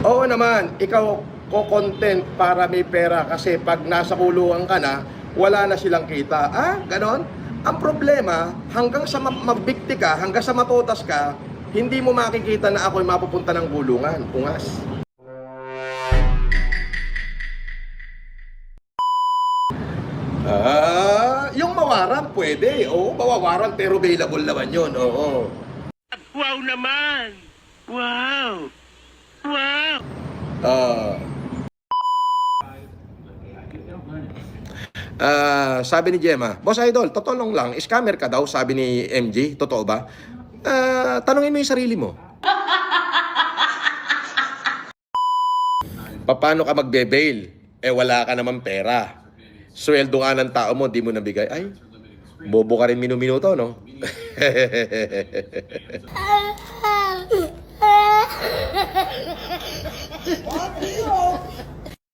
Oo naman, ikaw ko-content para may pera kasi pag nasa kulungan ka na, wala na silang kita. Ah, ganon? Ang problema, hanggang sa mabikti ka, hanggang sa matotas ka, hindi mo makikita na ako'y mapupunta ng gulungan. Ungas. Yung mawaran, pwede. Oo, mawawaran pero available naman yun. Oo. Wow naman! Wow! Wow! Ah. Sabi ni Gemma, Boss Idol, totoo lang, scammer ka daw, sabi ni MJ, totoo ba? Tanungin mo yung sarili mo. Paano ka magbe-bail? Wala ka naman pera. Sweldo nga ng tao mo, di mo nabigay. Ay, bobo ka rin minuminuto, no? What?